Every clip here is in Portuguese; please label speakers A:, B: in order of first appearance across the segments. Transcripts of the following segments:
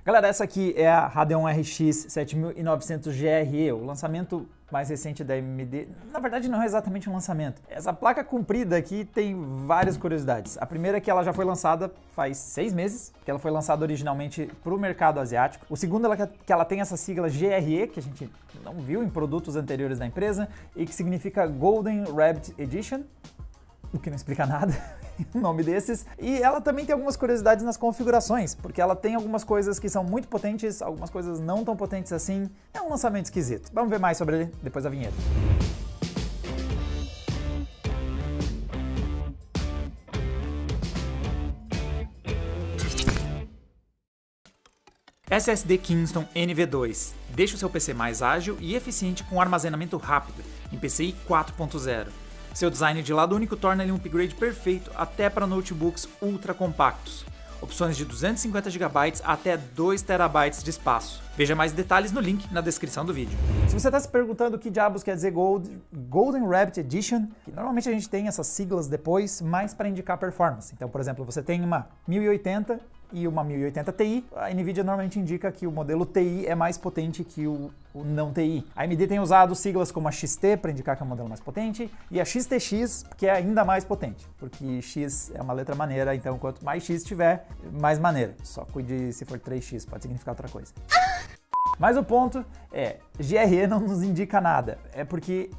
A: Galera, essa aqui é a Radeon RX 7900 GRE, o lançamento mais recente da AMD. Na verdade não é exatamente um lançamento. Essa placa comprida aqui tem várias curiosidades. A primeira é que ela já foi lançada faz 6 meses, que ela foi lançada originalmente para o mercado asiático. O segundo é que ela tem essa sigla GRE, que a gente não viu em produtos anteriores da empresa, e que significa Golden Rabbit Edition, o que não explica nada. O nome desses. E ela também tem algumas curiosidades nas configurações, porque ela tem algumas coisas que são muito potentes, algumas coisas não tão potentes assim. É um lançamento esquisito. Vamos ver mais sobre ele depois da vinheta. SSD Kingston NV2. Deixa o seu PC mais ágil e eficiente com armazenamento rápido, em PCI 4.0. Seu design de lado único torna ele um upgrade perfeito até para notebooks ultra compactos. Opções de 250 GB até 2 TB de espaço. Veja mais detalhes no link na descrição do vídeo. Se você está se perguntando o que diabos quer dizer Golden Rabbit Edition, que normalmente a gente tem essas siglas depois, mais para indicar performance. Então, por exemplo, você tem uma 1080 e uma 1080 Ti, a NVIDIA normalmente indica que o modelo Ti é mais potente que o não Ti. A AMD tem usado siglas como a XT para indicar que é o modelo mais potente, e a XTX, que é ainda mais potente, porque X é uma letra maneira, então quanto mais X tiver, mais maneira. Só cuide se for 3X, pode significar outra coisa. Mas o ponto é, GRE não nos indica nada, é porque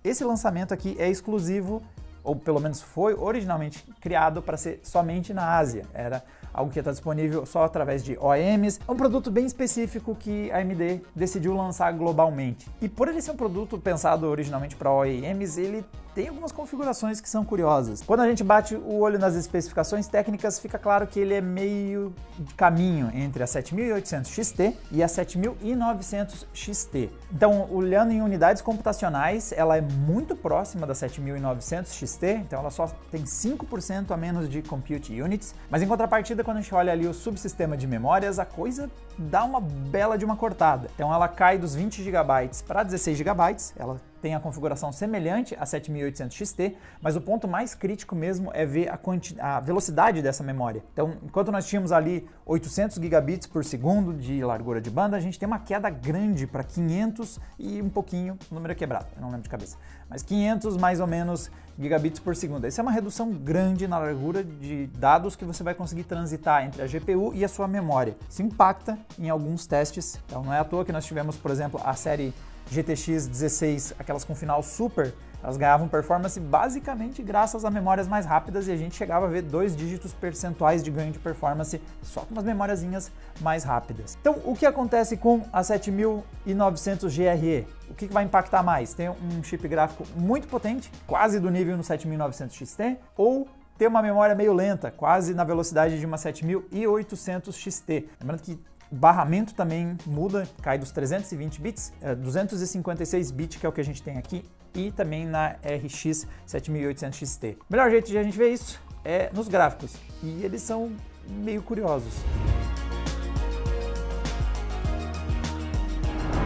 A: esse lançamento aqui é exclusivo, ou pelo menos foi originalmente criado para ser somente na Ásia. Era algo que está disponível só através de OEMs. É um produto bem específico que a AMD decidiu lançar globalmente. E por ele ser um produto pensado originalmente para OEMs, ele tem algumas configurações que são curiosas. Quando a gente bate o olho nas especificações técnicas, fica claro que ele é meio de caminho entre a 7800 XT e a 7900 XT. Então, olhando em unidades computacionais, ela é muito próxima da 7900 XT, então ela só tem 5% a menos de compute units, mas em contrapartida, quando a gente olha ali o subsistema de memórias, a coisa dá uma bela de uma cortada. Então ela cai dos 20 GB para 16 GB, ela tem a configuração semelhante à 7800 XT, mas o ponto mais crítico mesmo é ver a velocidade dessa memória. Então, enquanto nós tínhamos ali 800 gigabits por segundo de largura de banda, a gente tem uma queda grande para 500 e um pouquinho, o número é quebrado, eu não lembro de cabeça, mas 500 mais ou menos gigabits por segundo. Essa é uma redução grande na largura de dados que você vai conseguir transitar entre a GPU e a sua memória. Isso impacta em alguns testes, então não é à toa que nós tivemos, por exemplo, a série GTX 16, aquelas com final super, elas ganhavam performance basicamente graças a memórias mais rápidas e a gente chegava a ver 2 dígitos percentuais de ganho de performance só com umas memóriazinhas mais rápidas. Então, o que acontece com a 7900 GRE? O que vai impactar mais? Tem um chip gráfico muito potente, quase do nível no 7900 XT, ou ter uma memória meio lenta, quase na velocidade de uma 7800 XT. Lembrando que o barramento também muda, cai dos 320 bits, 256 bits, que é o que a gente tem aqui, e também na RX 7800 XT. O melhor jeito de a gente ver isso é nos gráficos, e eles são meio curiosos.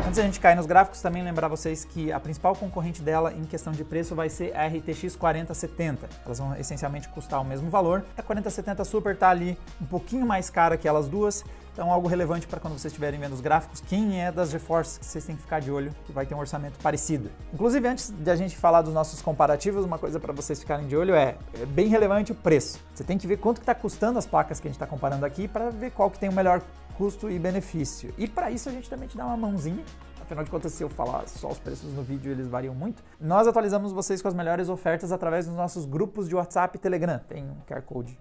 A: Antes da gente cair nos gráficos, também lembrar vocês que a principal concorrente dela em questão de preço vai ser a RTX 4070. Elas vão essencialmente custar o mesmo valor. A 4070 Super está ali um pouquinho mais cara que elas duas, então algo relevante para quando vocês estiverem vendo os gráficos. Quem é das GeForce que vocês têm que ficar de olho, que vai ter um orçamento parecido. Inclusive, antes de a gente falar dos nossos comparativos, uma coisa para vocês ficarem de olho é bem relevante o preço. Você tem que ver quanto que está custando as placas que a gente está comparando aqui para ver qual que tem o melhor custo e benefício. E para isso a gente também te dá uma mãozinha. Afinal de contas, se eu falar só os preços no vídeo, eles variam muito. Nós atualizamos vocês com as melhores ofertas através dos nossos grupos de WhatsApp e Telegram. Tem um QR Code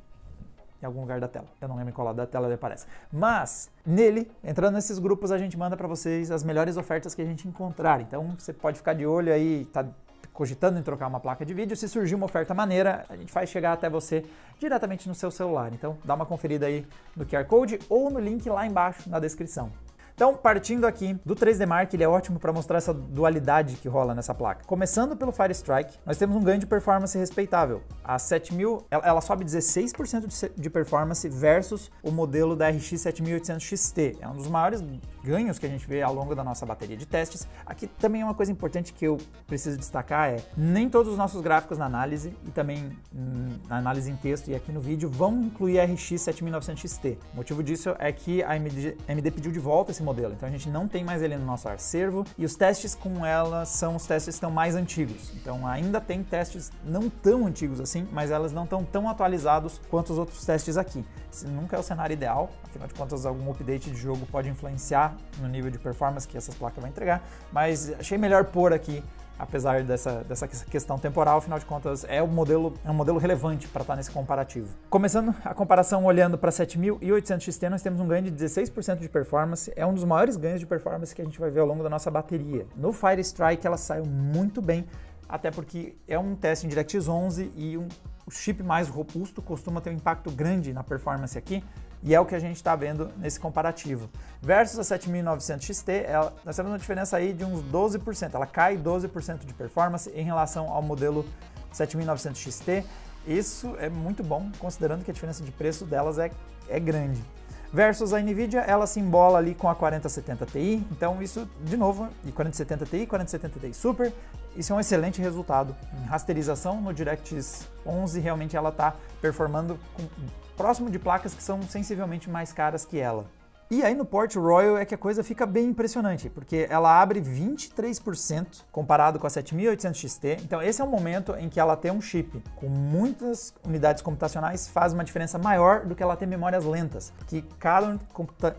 A: em algum lugar da tela. Eu não lembro em qual lado da tela ele aparece. Mas, nele, entrando nesses grupos, a gente manda para vocês as melhores ofertas que a gente encontrar. Então, você pode ficar de olho aí, tá cogitando em trocar uma placa de vídeo. Se surgir uma oferta maneira, a gente faz chegar até você diretamente no seu celular. Então, dá uma conferida aí no QR Code ou no link lá embaixo na descrição. Então, partindo aqui do 3D Mark, ele é ótimo para mostrar essa dualidade que rola nessa placa. Começando pelo Fire Strike, nós temos um ganho de performance respeitável. A 7000, ela sobe 16% de performance versus o modelo da RX 7800 XT. É um dos maiores ganhos que a gente vê ao longo da nossa bateria de testes. Aqui também é uma coisa importante que eu preciso destacar, nem todos os nossos gráficos na análise e também na análise em texto e aqui no vídeo vão incluir a RX 7900 XT. O motivo disso é que a AMD pediu de volta esse modelo, então a gente não tem mais ele no nosso acervo e os testes com ela são os testes que estão mais antigos. Então ainda tem testes não tão antigos assim, mas elas não estão tão atualizados quanto os outros testes aqui. Esse nunca é o cenário ideal, afinal de contas algum update de jogo pode influenciar no nível de performance que essas placas vão entregar, mas achei melhor pôr aqui, apesar dessa questão temporal, afinal de contas é um modelo relevante para estar nesse comparativo. Começando a comparação olhando para 7800 XT, nós temos um ganho de 16% de performance, é um dos maiores ganhos de performance que a gente vai ver ao longo da nossa bateria. No Fire Strike ela saiu muito bem, até porque é um teste em DirectX 11 e o chip mais robusto costuma ter um impacto grande na performance aqui, e é o que a gente está vendo nesse comparativo. Versus a 7900 XT, nós temos uma diferença aí de uns 12%, ela cai 12% de performance em relação ao modelo 7900 XT. Isso é muito bom, considerando que a diferença de preço delas é grande. Versus a NVIDIA, ela se embola ali com a 4070 Ti, então isso, de novo, e 4070 Ti, 4070 Ti Super, isso é um excelente resultado. Em rasterização no DirectX 11, realmente ela está performando próximo de placas que são sensivelmente mais caras que ela. E aí no Port Royal é que a coisa fica bem impressionante, porque ela abre 23% comparado com a 7800 XT. Então esse é um momento em que ela tem um chip com muitas unidades computacionais faz uma diferença maior do que ela ter memórias lentas, que cada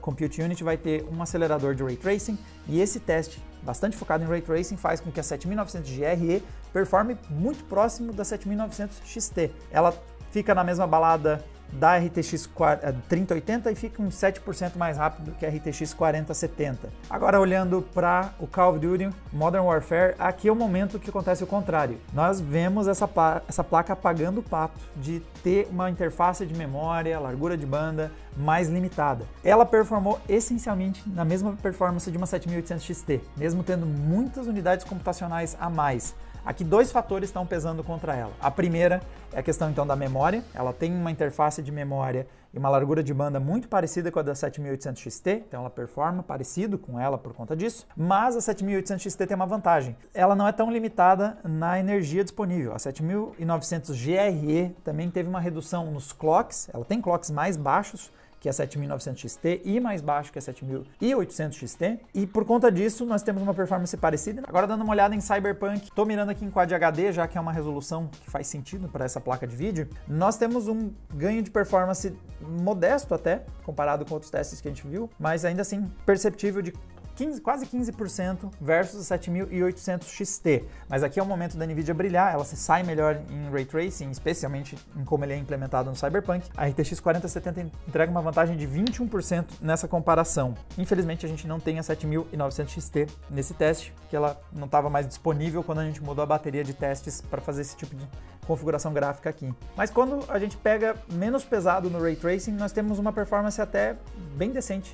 A: Compute Unit vai ter um acelerador de Ray Tracing, e esse teste bastante focado em Ray Tracing faz com que a 7900 GRE performe muito próximo da 7900 XT. Ela fica na mesma balada da RTX 3080 e fica uns 7% mais rápido que a RTX 4070. Agora olhando para o Call of Duty Modern Warfare, aqui é o momento que acontece o contrário. Nós vemos essa placa pagando o pato de ter uma interface de memória, largura de banda mais limitada. Ela performou essencialmente na mesma performance de uma 7800 XT, mesmo tendo muitas unidades computacionais a mais. Aqui dois fatores estão pesando contra ela. A primeira é a questão então da memória. Ela tem uma interface de memória e uma largura de banda muito parecida com a da 7800 XT, então ela performa parecido com ela por conta disso, mas a 7800 XT tem uma vantagem. Ela não é tão limitada na energia disponível. A 7900 GRE também teve uma redução nos clocks, ela tem clocks mais baixos que é a 7900 XT e mais baixo que a 7800 XT, e por conta disso nós temos uma performance parecida. Agora dando uma olhada em Cyberpunk, estou mirando aqui em Quad HD, já que é uma resolução que faz sentido para essa placa de vídeo, nós temos um ganho de performance modesto até, comparado com outros testes que a gente viu, mas ainda assim perceptível de quase 15% versus a 7800 XT. Mas aqui é o momento da NVIDIA brilhar, ela se sai melhor em Ray Tracing, especialmente em como ele é implementado no Cyberpunk. A RTX 4070 entrega uma vantagem de 21% nessa comparação. Infelizmente a gente não tem a 7900 XT nesse teste, porque ela não estava mais disponível quando a gente mudou a bateria de testes para fazer esse tipo de configuração gráfica aqui. Mas quando a gente pega menos pesado no Ray Tracing, nós temos uma performance até bem decente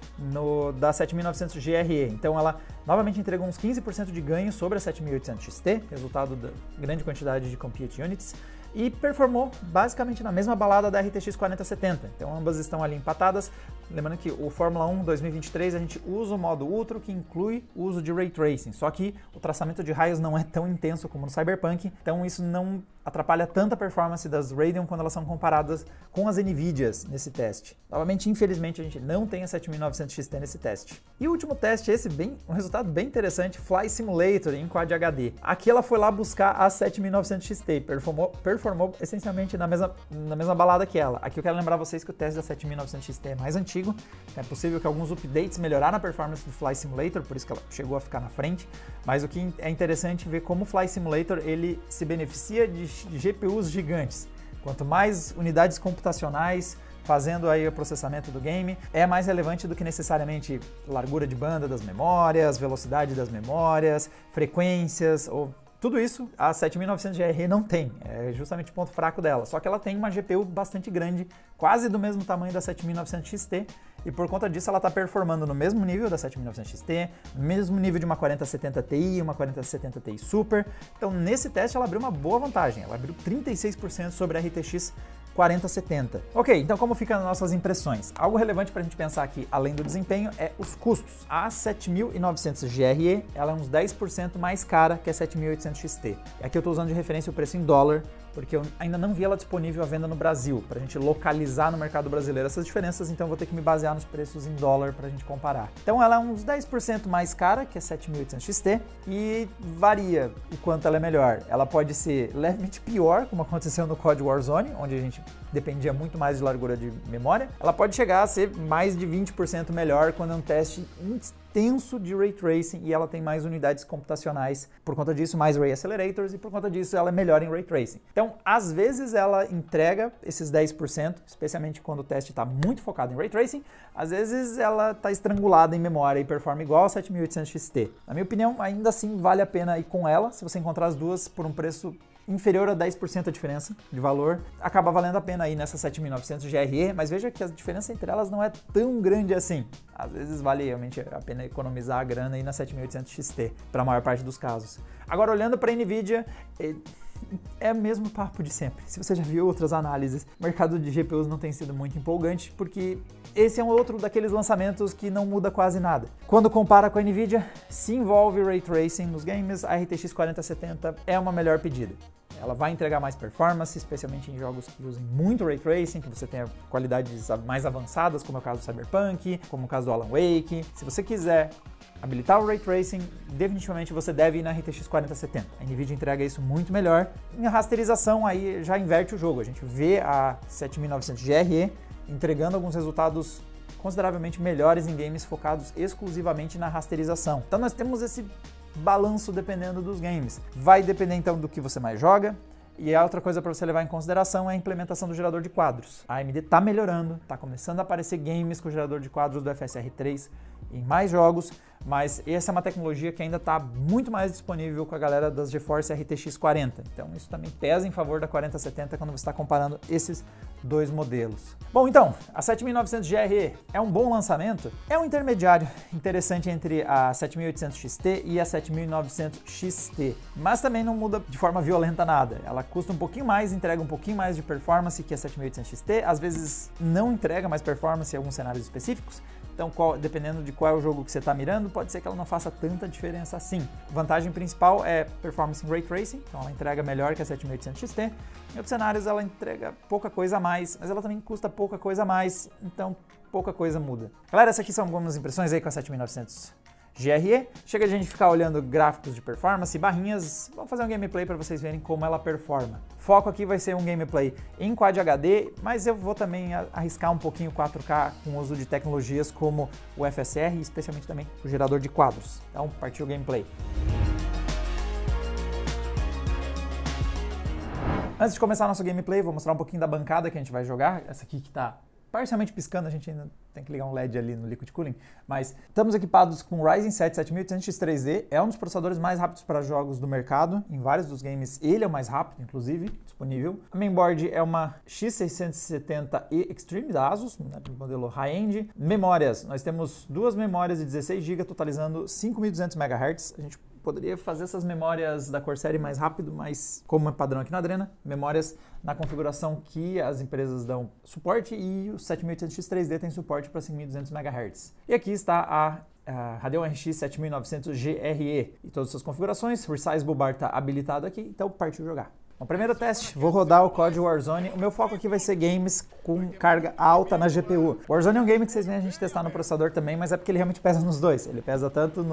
A: da 7900 GRE. Então ela novamente entregou uns 15% de ganho sobre a 7800 XT, resultado da grande quantidade de Compute Units, e performou basicamente na mesma balada da RTX 4070. Então ambas estão ali empatadas. Lembrando que o Fórmula 1 2023 a gente usa o modo Ultra, que inclui o uso de Ray Tracing, só que o traçamento de raios não é tão intenso como no Cyberpunk, então isso não atrapalha tanta performance das Radeon quando elas são comparadas com as NVIDIAs nesse teste. Novamente, infelizmente, a gente não tem a 7900 XT nesse teste. E o último teste, um resultado bem interessante, Fly Simulator em Quad HD. Aqui ela foi lá buscar a 7900 XT, performou essencialmente na mesma balada que ela. Aqui eu quero lembrar vocês que o teste da 7900 XT é mais antigo, é possível que alguns updates melhoraram a performance do Fly Simulator, por isso que ela chegou a ficar na frente, mas o que é interessante ver como o Fly Simulator ele se beneficia de GPUs gigantes. Quanto mais unidades computacionais fazendo aí o processamento do game, é mais relevante do que necessariamente largura de banda das memórias, velocidade das memórias, frequências, ou tudo isso a 7900 GRE não tem, é justamente o ponto fraco dela, só que ela tem uma GPU bastante grande, quase do mesmo tamanho da 7900 XT, e por conta disso ela está performando no mesmo nível da 7900 XT, no mesmo nível de uma 4070 Ti e uma 4070 Ti Super. Então nesse teste ela abriu uma boa vantagem, ela abriu 36% sobre a RTX 4070. Ok, então como ficam as nossas impressões? Algo relevante para a gente pensar aqui, além do desempenho, é os custos. A 7900 GRE, ela é uns 10% mais cara que a 7800 XT. Aqui eu estou usando de referência o preço em dólar, porque eu ainda não vi ela disponível à venda no Brasil, para a gente localizar no mercado brasileiro essas diferenças, então eu vou ter que me basear nos preços em dólar para a gente comparar. Então ela é uns 10% mais cara que a 7800 XT e varia o quanto ela é melhor. Ela pode ser levemente pior, como aconteceu no COD Warzone, onde a gente dependia muito mais de largura de memória. Ela pode chegar a ser mais de 20% melhor quando é um teste extenso de Ray Tracing e ela tem mais unidades computacionais. Por conta disso, mais Ray Accelerators e por conta disso ela é melhor em Ray Tracing. Então, às vezes ela entrega esses 10%, especialmente quando o teste está muito focado em Ray Tracing. Às vezes ela está estrangulada em memória e performa igual a 7800 XT. Na minha opinião, ainda assim vale a pena ir com ela, se você encontrar as duas por um preço inferior a 10% a diferença de valor, acaba valendo a pena aí nessa 7900 GRE, mas veja que a diferença entre elas não é tão grande assim. Às vezes vale realmente a pena economizar a grana aí na 7800 XT, para a maior parte dos casos. Agora, olhando para a NVIDIA, é o mesmo papo de sempre. Se você já viu outras análises, o mercado de GPUs não tem sido muito empolgante, porque esse é um outro daqueles lançamentos que não muda quase nada. Quando compara com a NVIDIA, se envolve Ray Tracing nos games, a RTX 4070 é uma melhor pedida. Ela vai entregar mais performance, especialmente em jogos que usem muito Ray Tracing, que você tenha qualidades mais avançadas, como é o caso do Cyberpunk, como é o caso do Alan Wake. Se você quiser habilitar o Ray Tracing, definitivamente você deve ir na RTX 4070. A NVIDIA entrega isso muito melhor. Em rasterização, aí já inverte o jogo. A gente vê a 7900 GRE entregando alguns resultados consideravelmente melhores em games focados exclusivamente na rasterização. Então nós temos esse balanço dependendo dos games. Vai depender então do que você mais joga. E a outra coisa para você levar em consideração é a implementação do gerador de quadros. A AMD está melhorando, está começando a aparecer games com o gerador de quadros do FSR3 em mais jogos, mas essa é uma tecnologia que ainda está muito mais disponível com a galera das GeForce RTX 40. Então isso também pesa em favor da 4070 quando você está comparando esses dois modelos. Bom, então, a 7900 GRE é um bom lançamento? É um intermediário interessante entre a 7800 XT e a 7900 XT, mas também não muda de forma violenta nada. Ela custa um pouquinho mais, entrega um pouquinho mais de performance que a 7800 XT, às vezes não entrega mais performance em alguns cenários específicos. Então, dependendo de qual é o jogo que você está mirando, pode ser que ela não faça tanta diferença assim. A vantagem principal é performance em Ray Tracing, então ela entrega melhor que a 7800 XT. Em outros cenários ela entrega pouca coisa a mais, mas ela também custa pouca coisa a mais, então pouca coisa muda. Galera, essas aqui são algumas impressões aí com a 7900 GRE. Chega de a gente ficar olhando gráficos de performance, barrinhas, vamos fazer um gameplay para vocês verem como ela performa. Foco aqui vai ser um gameplay em Quad HD, mas eu vou também arriscar um pouquinho 4K com o uso de tecnologias como o FSR, especialmente também o gerador de quadros. Então, partiu o gameplay. Antes de começar nosso gameplay, vou mostrar um pouquinho da bancada que a gente vai jogar. Essa aqui que está parcialmente piscando, a gente ainda tem que ligar um LED ali no Liquid Cooling, mas estamos equipados com o Ryzen 7 7800X3D, é um dos processadores mais rápidos para jogos do mercado, em vários dos games ele é o mais rápido, inclusive, disponível. A mainboard é uma X670E Extreme da ASUS, modelo high-end. Memórias, nós temos duas memórias de 16 GB, totalizando 5.200 MHz, a gente poderia fazer essas memórias da Corsair mais rápido, mas como é padrão aqui na Adrena, memórias na configuração que as empresas dão suporte e o 7800X3D tem suporte para 5.200 MHz. E aqui está a Radeon RX 7900 GRE e todas as suas configurações. O Resizable Bar está habilitado aqui, então partiu jogar. Bom, primeiro teste, vou rodar o COD Warzone. O meu foco aqui vai ser games com carga alta na GPU. O Warzone é um game que vocês veem a gente testar no processador também, mas é porque ele realmente pesa nos dois. Ele pesa tanto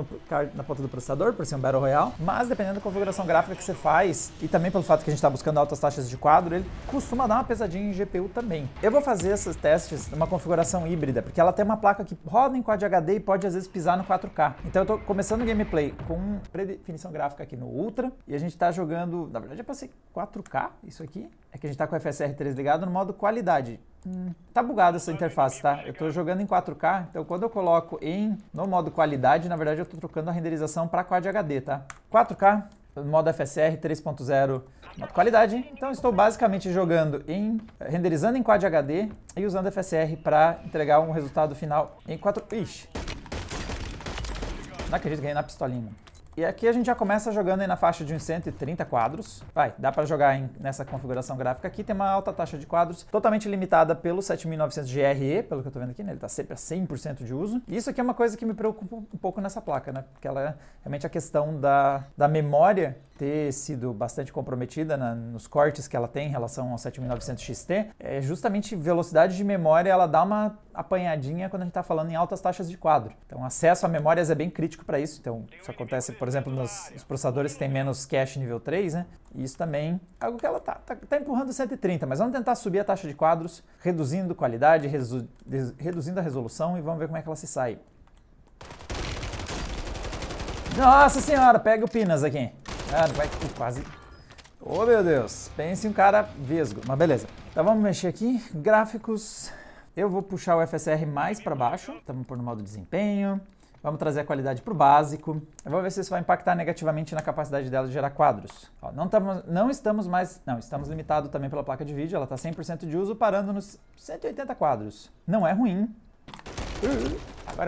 A: na ponta do processador, por ser um Battle Royale, mas dependendo da configuração gráfica que você faz, e também pelo fato que a gente está buscando altas taxas de quadro, ele costuma dar uma pesadinha em GPU também. Eu vou fazer esses testes numa configuração híbrida, porque ela tem uma placa que roda em Quad HD e pode às vezes pisar no 4K. Então eu tô começando o gameplay com predefinição gráfica aqui no Ultra, e a gente tá jogando, na verdade é pra ser 4K, isso aqui, é que a gente tá com o FSR3 ligado no modo qualidade. Tá bugada essa interface, tá? Eu tô jogando em 4K, então quando eu coloco no modo qualidade, na verdade eu tô trocando a renderização para Quad HD, tá? 4K, modo FSR 3.0 modo qualidade. Então estou basicamente jogando renderizando em Quad HD e usando FSR para entregar um resultado final em 4... Ixi! Não acredito que ganhei na pistolinha, mano. E aqui a gente já começa jogando aí na faixa de uns 130 quadros. Dá para jogar nessa configuração gráfica aqui. Tem uma alta taxa de quadros, totalmente limitada pelo 7900 GRE, pelo que eu tô vendo aqui, né? Ele tá sempre a 100% de uso. E isso aqui é uma coisa que me preocupa um pouco nessa placa, né? Porque ela é realmente a questão da memória ter sido bastante comprometida nos cortes que ela tem em relação ao 7900 XT. É justamente velocidade de memória, ela dá uma apanhadinha quando a gente está falando em altas taxas de quadro. Então, acesso a memórias é bem crítico para isso. Então, isso acontece, por exemplo, nos processadores que têm menos cache nível 3, né? E isso também é algo que ela tá empurrando 130, mas vamos tentar subir a taxa de quadros, reduzindo qualidade, reduzindo a resolução e vamos ver como é que ela se sai. Nossa senhora, pega o Pinas aqui. Vai quase... Oh, meu Deus. Pense em um cara vesgo. Mas beleza. Então vamos mexer aqui. Gráficos. Eu vou puxar o FSR mais para baixo. Estamos por no modo desempenho. Vamos trazer a qualidade para o básico. Eu vou ver se isso vai impactar negativamente na capacidade dela de gerar quadros. Ó, estamos limitados também pela placa de vídeo. Ela está 100% de uso, parando nos 180 quadros. Não é ruim.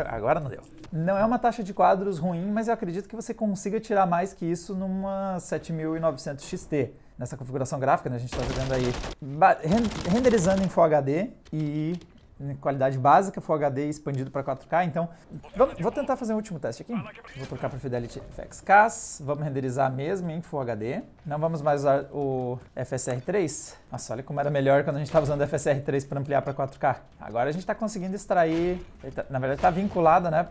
A: Agora não deu. Não é uma taxa de quadros ruim, mas eu acredito que você consiga tirar mais que isso numa 7900 XT. Nessa configuração gráfica, né, a gente está jogando aí renderizando em Full HD e em qualidade básica, Full HD expandido para 4K. Então, vou tentar fazer um último teste aqui. Vou trocar para Fidelity FX-CAS. Vamos renderizar mesmo em Full HD. Não vamos mais usar o FSR3. Nossa, olha como era melhor quando a gente estava usando o FSR3 para ampliar para 4K. Agora a gente está conseguindo extrair... Na verdade, está vinculada, né?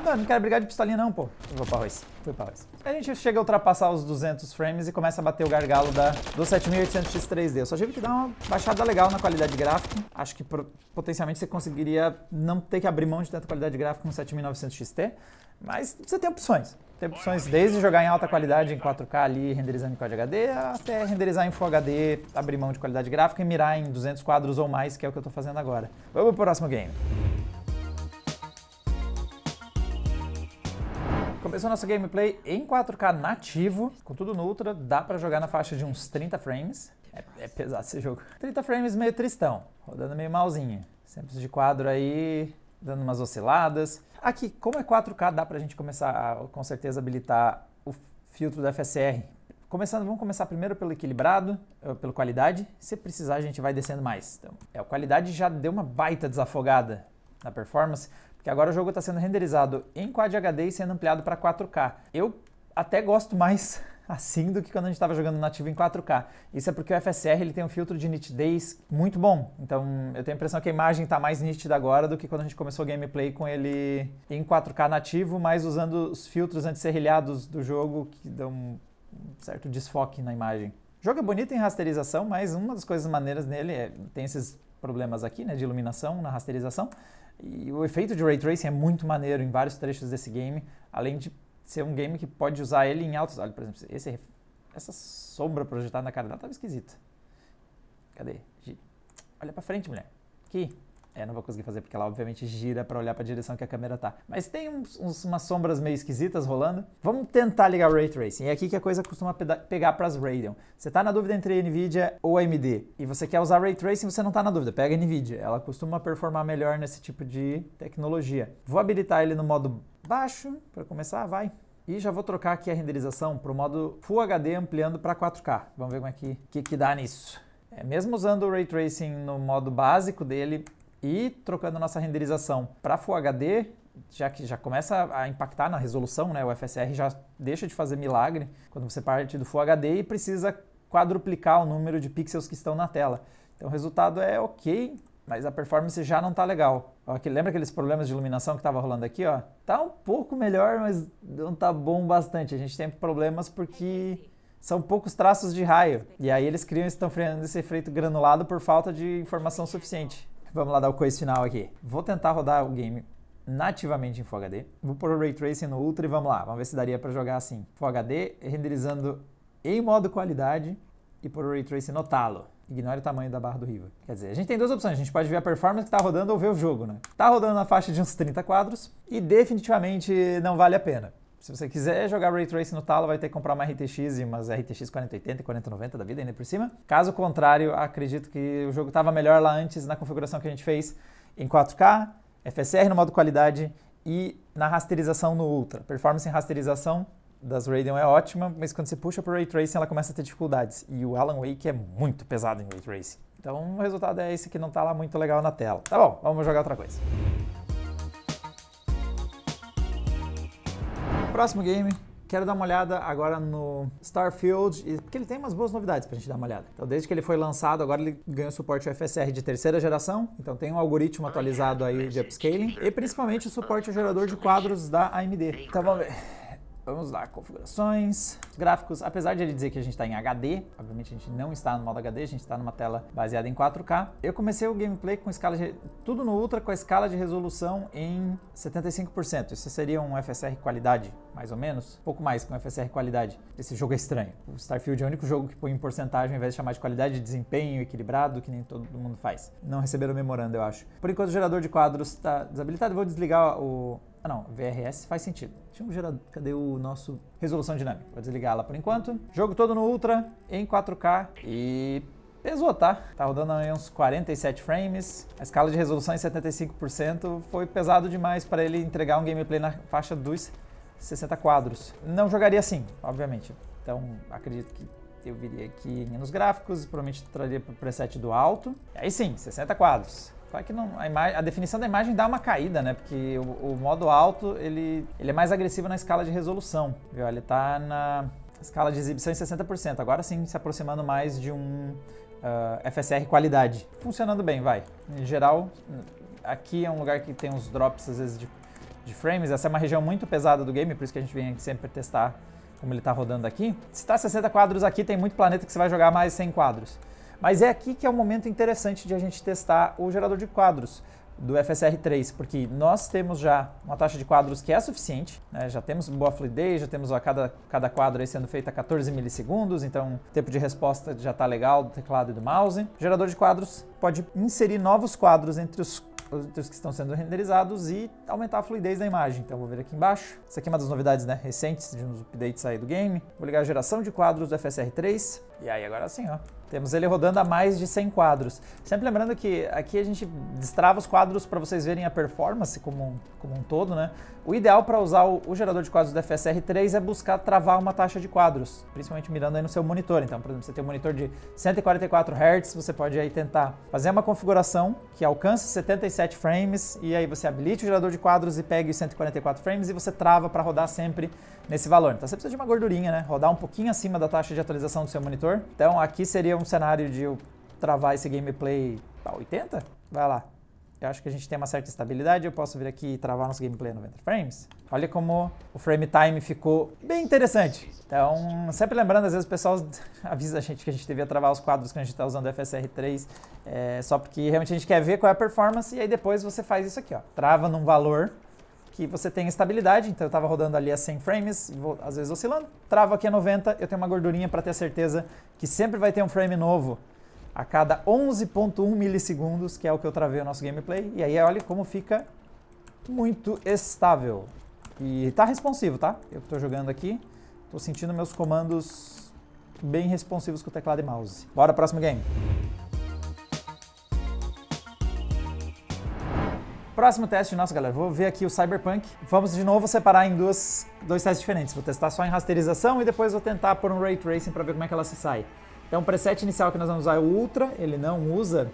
A: Mano, não quero brigar de pistolinha não, pô. Eu vou para arroz. Fui para arroz. A gente chega a ultrapassar os 200 frames e começa a bater o gargalo do 7800X 3D. Eu só tive que dar uma baixada legal na qualidade gráfica. Acho que potencialmente você conseguiria não ter que abrir mão de tanta qualidade gráfica com 7900 XT. Mas você tem opções. Tem opções desde jogar em alta qualidade em 4K ali, renderizando em Quad HD, até renderizar em Full HD, abrir mão de qualidade gráfica e mirar em 200 quadros ou mais, que é o que eu tô fazendo agora. Vamos pro próximo game. Começou nosso gameplay em 4K nativo, com tudo no Ultra, dá pra jogar na faixa de uns 30 frames. É pesado esse jogo. 30 frames meio tristão, rodando meio malzinho. Sempre de quadro aí, dando umas osciladas. Aqui, como é 4K, dá pra gente começar a, com certeza, habilitar o filtro da FSR. Vamos começar primeiro pelo equilibrado, pela qualidade. Se precisar, a gente vai descendo mais. Então, a qualidade já deu uma baita desafogada na performance, porque agora o jogo está sendo renderizado em Quad HD e sendo ampliado para 4K. Eu até gosto mais assim do que quando a gente estava jogando nativo em 4K. Isso é porque o FSR ele tem um filtro de nitidez muito bom. Então eu tenho a impressão que a imagem está mais nítida agora do que quando a gente começou o gameplay com ele em 4K nativo, mas usando os filtros anti-serrilhados do jogo que dão um certo desfoque na imagem. O jogo é bonito em rasterização, mas uma das coisas maneiras nele tem esses problemas aqui, né, de iluminação na rasterização. E o efeito de Ray Tracing é muito maneiro em vários trechos desse game, além de ser um game que pode usar ele em altos... Olha, por exemplo, essa sombra projetada na cara dela estava esquisita. Cadê? Olha pra frente, mulher. Aqui. Não vou conseguir fazer porque ela obviamente gira para olhar para a direção que a câmera tá. Mas tem umas sombras meio esquisitas rolando. Vamos tentar ligar o Ray Tracing. É aqui que a coisa costuma pegar para as Radeon. Você tá na dúvida entre NVIDIA ou AMD e você quer usar Ray Tracing, você não tá na dúvida. Pega a NVIDIA. Ela costuma performar melhor nesse tipo de tecnologia. Vou habilitar ele no modo baixo para começar, vai. E já vou trocar aqui a renderização para o modo Full HD ampliando para 4K. Vamos ver como é que dá nisso. Mesmo usando o Ray Tracing no modo básico dele, e trocando a nossa renderização para Full HD, já que já começa a impactar na resolução, né? O FSR já deixa de fazer milagre quando você parte do Full HD e precisa quadruplicar o número de pixels que estão na tela. Então o resultado é ok, mas a performance já não está legal. Ó, lembra aqueles problemas de iluminação que estava rolando aqui? Ó? Tá um pouco melhor, mas não tá bom bastante. A gente tem problemas porque são poucos traços de raio. E aí eles estão criando esse efeito granulado por falta de informação suficiente. Vamos lá dar o coice final aqui. Vou tentar rodar o game nativamente em Full HD. Vou pôr o Ray Tracing no Ultra e vamos lá. Vamos ver se daria para jogar assim. Full HD, renderizando em modo qualidade e pôr o Ray Tracing no talo. Ignore o tamanho da barra do Riva. Quer dizer, a gente tem duas opções. A gente pode ver a performance que está rodando ou ver o jogo, né? Tá rodando na faixa de uns 30 quadros e definitivamente não vale a pena. Se você quiser jogar Ray Tracing no talo, vai ter que comprar uma RTX e umas RTX 4080 e 4090 da vida ainda por cima. Caso contrário, acredito que o jogo estava melhor lá antes na configuração que a gente fez em 4K, FSR no modo qualidade e na rasterização no Ultra. Performance em rasterização das Radeon é ótima, mas quando você puxa para o Ray Tracing ela começa a ter dificuldades. E o Alan Wake é muito pesado em Ray Tracing. Então o resultado é esse que não está lá muito legal na tela. Tá bom, vamos jogar outra coisa. Próximo game, quero dar uma olhada agora no Starfield, porque ele tem umas boas novidades pra gente dar uma olhada. Então, desde que ele foi lançado, agora ele ganhou suporte ao FSR de terceira geração, então tem um algoritmo atualizado aí de upscaling, e principalmente o suporte ao gerador de quadros da AMD. Então, vamos ver. Vamos lá, configurações, gráficos, apesar de ele dizer que a gente está em HD, obviamente a gente não está no modo HD, a gente está numa tela baseada em 4K. Eu comecei o gameplay com escala de, tudo no Ultra com a escala de resolução em 75%. Isso seria um FSR qualidade, mais ou menos, um pouco mais que um FSR qualidade. Esse jogo é estranho. O Starfield é o único jogo que põe em porcentagem, ao invés de chamar de qualidade, de desempenho equilibrado, que nem todo mundo faz. Não receberam o memorando, eu acho. Por enquanto o gerador de quadros está desabilitado, eu vou desligar o... Ah não, VRS faz sentido. Tinha um gerador, cadê o nosso resolução dinâmica? Vou desligar ela por enquanto. Jogo todo no Ultra, em 4K e pesou, tá? Tá rodando aí uns 47 frames. A escala de resolução em 75% foi pesado demais para ele entregar um gameplay na faixa dos 60 quadros. Não jogaria assim, obviamente. Então acredito que eu viria aqui nos gráficos, provavelmente traria para o preset do alto. E aí sim, 60 quadros. Claro que não, a definição da imagem dá uma caída, né? Porque o modo alto, ele é mais agressivo na escala de resolução, viu? Ele tá na escala de exibição em 60%. Agora sim, se aproximando mais de um FSR qualidade. Funcionando bem, vai. Em geral, aqui é um lugar que tem uns drops, às vezes, de frames. Essa é uma região muito pesada do game, por isso que a gente vem aqui sempre testar como ele tá rodando aqui. Se tá 60 quadros aqui, tem muito planeta que você vai jogar mais 100 quadros. Mas é aqui que é o momento interessante de a gente testar o gerador de quadros do FSR 3, porque nós temos já uma taxa de quadros que é suficiente, né? Já temos boa fluidez, já temos cada quadro aí sendo feito a 14 milissegundos, então o tempo de resposta já está legal do teclado e do mouse. O gerador de quadros pode inserir novos quadros entre os que estão sendo renderizados e aumentar a fluidez da imagem. Então vou ver aqui embaixo. Essa aqui é uma das novidades, né, recentes de uns updates aí do game. Vou ligar a geração de quadros do FSR 3. E aí agora sim, ó. Temos ele rodando a mais de 100 quadros. Sempre lembrando que aqui a gente destrava os quadros para vocês verem a performance como um todo, né? O ideal para usar o gerador de quadros do FSR 3 é buscar travar uma taxa de quadros, principalmente mirando aí no seu monitor. Então, por exemplo, você tem um monitor de 144 Hz, você pode aí tentar fazer uma configuração que alcance 77 frames e aí você habilite o gerador de quadros e pegue os 144 frames e você trava para rodar sempre nesse valor. Então você precisa de uma gordurinha, né? Rodar um pouquinho acima da taxa de atualização do seu monitor. Então aqui seria um cenário de eu travar esse gameplay a 80? Vai lá. Eu acho que a gente tem uma certa estabilidade, eu posso vir aqui e travar nosso gameplay a 90 frames. Olha como o frame time ficou bem interessante. Então, sempre lembrando, às vezes o pessoal avisa a gente que a gente devia travar os quadros que a gente está usando o FSR 3, só porque realmente a gente quer ver qual é a performance, e aí depois você faz isso aqui, ó. Trava num valor que você tem estabilidade, então eu estava rodando ali a 100 frames, às vezes oscilando, travo aqui a 90, eu tenho uma gordurinha para ter certeza que sempre vai ter um frame novo a cada 11.1 milissegundos, que é o que eu travei o nosso gameplay, e aí olha como fica muito estável. E tá responsivo, tá? Eu que tô jogando aqui, tô sentindo meus comandos bem responsivos com o teclado e mouse. Bora, próximo game. Próximo teste nosso, galera, vou ver aqui o Cyberpunk. Vamos de novo separar em dois testes diferentes. Vou testar só em rasterização e depois vou tentar pôr um Ray Tracing para ver como é que ela se sai. Então o preset inicial que nós vamos usar é o Ultra, ele não usa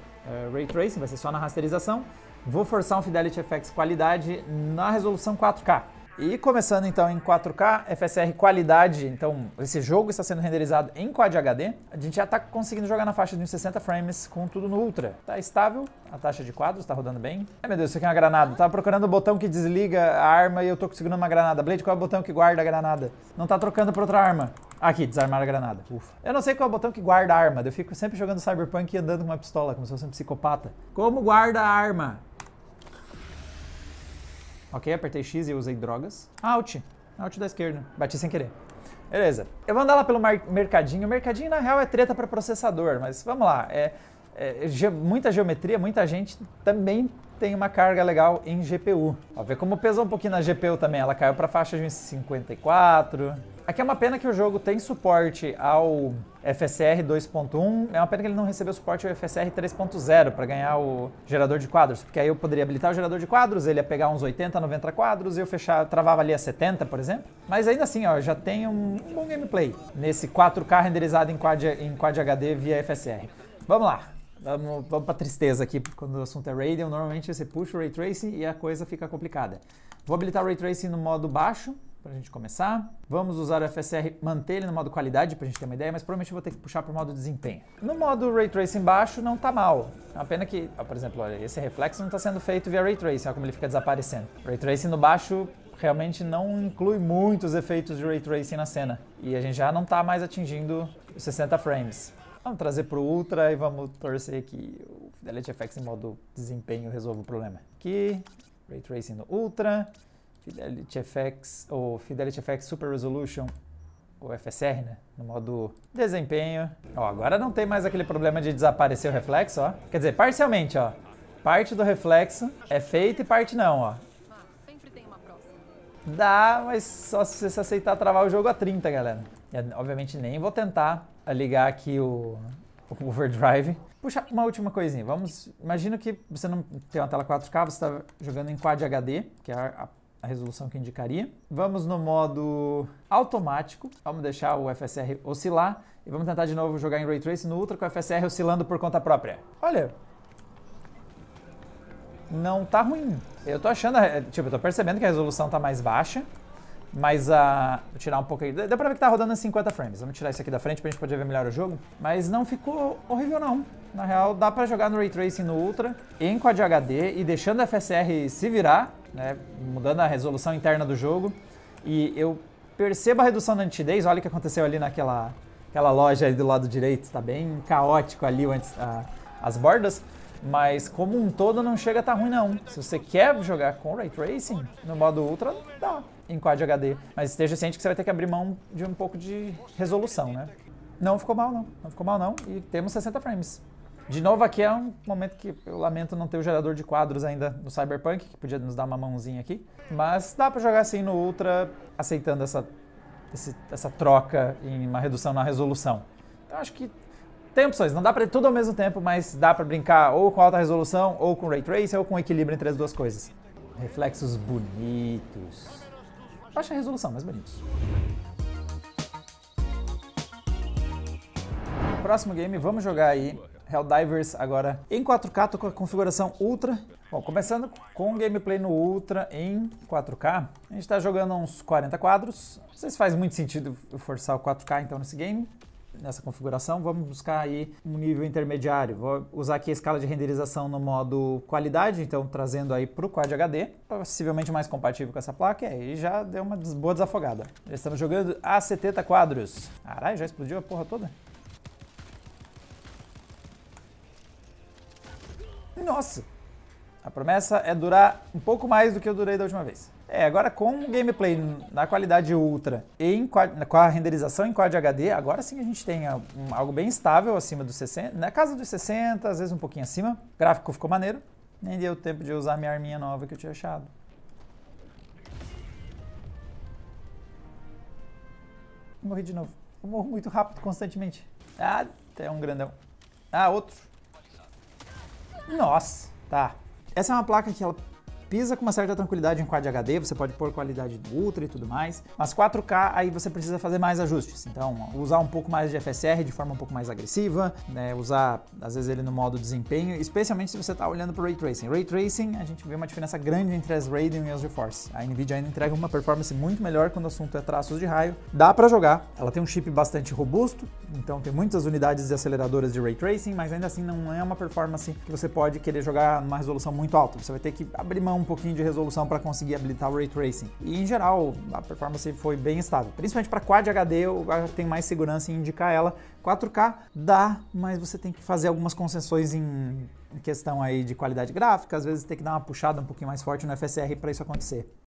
A: Ray Tracing, vai ser só na rasterização. Vou forçar um Fidelity FX qualidade na resolução 4K. E começando então em 4K, FSR qualidade, então esse jogo está sendo renderizado em Quad HD. A gente já está conseguindo jogar na faixa de uns 60 frames com tudo no Ultra. Está estável, a taxa de quadros está rodando bem. Ai meu Deus, isso aqui é uma granada. Tava procurando o botão que desliga a arma e eu tô conseguindo uma granada. Blade, qual é o botão que guarda a granada? Não tá trocando por outra arma. Aqui, desarmar a granada. Ufa. Eu não sei qual é o botão que guarda a arma. Eu fico sempre jogando Cyberpunk e andando com uma pistola, como se fosse um psicopata. Como guarda a arma? Ok, apertei X e usei drogas. Alt da esquerda. Bati sem querer. Beleza. Eu vou andar lá pelo mercadinho. O mercadinho, na real, é treta para processador, mas vamos lá. Muita geometria, muita gente também tem uma carga legal em GPU. Ó, vê como pesou um pouquinho na GPU também, ela caiu para faixa de 54. Aqui é uma pena que o jogo tem suporte ao FSR 2.1, é uma pena que ele não recebeu suporte ao FSR 3.0 para ganhar o gerador de quadros, porque aí eu poderia habilitar o gerador de quadros, ele ia pegar uns 80, 90 quadros e eu travava ali a 70, por exemplo. Mas ainda assim, ó, já tem um bom gameplay nesse 4K renderizado em Quad HD via FSR. Vamos lá. Vamos pra tristeza aqui, quando o assunto é Radeon, normalmente você puxa o Ray Tracing e a coisa fica complicada. Vou habilitar o Ray Tracing no modo baixo, pra gente começar. Vamos usar o FSR, manter ele no modo qualidade, pra gente ter uma ideia, mas provavelmente eu vou ter que puxar pro modo desempenho. No modo Ray Tracing baixo não tá mal, é uma pena que, ó, por exemplo, olha, esse reflexo não tá sendo feito via Ray Tracing, olha como ele fica desaparecendo. Ray Tracing no baixo realmente não inclui muitos efeitos de Ray Tracing na cena, e a gente já não tá mais atingindo os 60 frames. Vamos trazer para o Ultra e vamos torcer que o Fidelity FX em modo desempenho resolva o problema. Aqui, Ray Tracing no Ultra, Fidelity FX ou Fidelity FX Super Resolution, ou FSR, né? No modo desempenho. Ó, agora não tem mais aquele problema de desaparecer o reflexo, ó. Quer dizer, parcialmente, ó. Parte do reflexo é feita e parte não, ó.
B: Sempre tem uma próxima.
A: Dá, mas só se você aceitar travar o jogo a 30, galera. E, obviamente nem vou tentar ligar aqui o overdrive. Puxa, uma última coisinha. Imagina que você não tem uma tela 4K, você está jogando em Quad HD, que é a resolução que indicaria. Vamos no modo automático, vamos deixar o FSR oscilar e vamos tentar de novo jogar em Ray Tracing no Ultra com o FSR oscilando por conta própria. Olha, não tá ruim. Eu tô achando, tipo, eu tô percebendo que a resolução tá mais baixa. Mas vou tirar um pouco aí. Deu pra ver que tá rodando a 50 frames. Vamos tirar isso aqui da frente pra gente poder ver melhor o jogo. Mas não ficou horrível não. Na real, dá pra jogar no Ray Tracing no Ultra, em Quad HD e deixando o FSR se virar, né? Mudando a resolução interna do jogo. E eu percebo a redução da nitidez. Olha o que aconteceu ali naquela loja ali do lado direito. Tá bem caótico ali as bordas. Mas como um todo não chega a estar ruim não. Se você quer jogar com Ray Tracing no modo Ultra, dá em Quad HD. Mas esteja ciente que você vai ter que abrir mão de um pouco de resolução, né? Não ficou mal não, não ficou mal não. E temos 60 frames. De novo aqui é um momento que eu lamento não ter o gerador de quadros ainda no Cyberpunk, que podia nos dar uma mãozinha aqui. Mas dá pra jogar assim no Ultra, aceitando essa troca em uma redução na resolução. Então acho que tem opções, não dá pra ter tudo ao mesmo tempo, mas dá pra brincar ou com alta resolução, ou com Ray Tracing, ou com equilíbrio entre as duas coisas. Reflexos bonitos. Baixa resolução, mas bonitos. No próximo game, vamos jogar aí Helldivers agora em 4K, tô com a configuração Ultra. Bom, começando com o gameplay no Ultra em 4K, a gente tá jogando uns 40 quadros. Não sei se faz muito sentido eu forçar o 4K então nesse game. Nessa configuração, vamos buscar aí um nível intermediário. Vou usar aqui a escala de renderização no modo qualidade, então trazendo aí para o Quad HD, possivelmente mais compatível com essa placa, e aí já deu uma boa desafogada. Já estamos jogando a 70 quadros. Caralho, já explodiu a porra toda? Nossa! A promessa é durar um pouco mais do que eu durei da última vez. Agora com o gameplay na qualidade Ultra e com a renderização em Quad HD, agora sim a gente tem algo bem estável acima dos 60, na casa dos 60, às vezes um pouquinho acima. O gráfico ficou maneiro, nem deu tempo de usar a minha arminha nova que eu tinha achado. Morri de novo. Eu morro muito rápido, constantemente. Ah, tem um grandão. Ah, outro. Nossa, tá. Essa é uma placa que ela pisa com uma certa tranquilidade em Quad HD, você pode pôr qualidade do Ultra e tudo mais, mas 4K aí você precisa fazer mais ajustes, então usar um pouco mais de FSR de forma um pouco mais agressiva, né? Usar às vezes ele no modo desempenho, especialmente se você está olhando para o Ray Tracing. Ray Tracing, a gente vê uma diferença grande entre as Radeon e as GeForce. A Nvidia ainda entrega uma performance muito melhor quando o assunto é traços de raio, dá para jogar, ela tem um chip bastante robusto, então tem muitas unidades de aceleradoras de Ray Tracing, mas ainda assim não é uma performance que você pode querer jogar numa resolução muito alta, você vai ter que abrir mão um pouquinho de resolução para conseguir habilitar o Ray Tracing. E em geral, a performance foi bem estável. Principalmente para Quad HD, eu tenho mais segurança em indicar ela. 4K dá, mas você tem que fazer algumas concessões em questão aí de qualidade gráfica, às vezes tem que dar uma puxada um pouquinho mais forte no FSR para isso acontecer.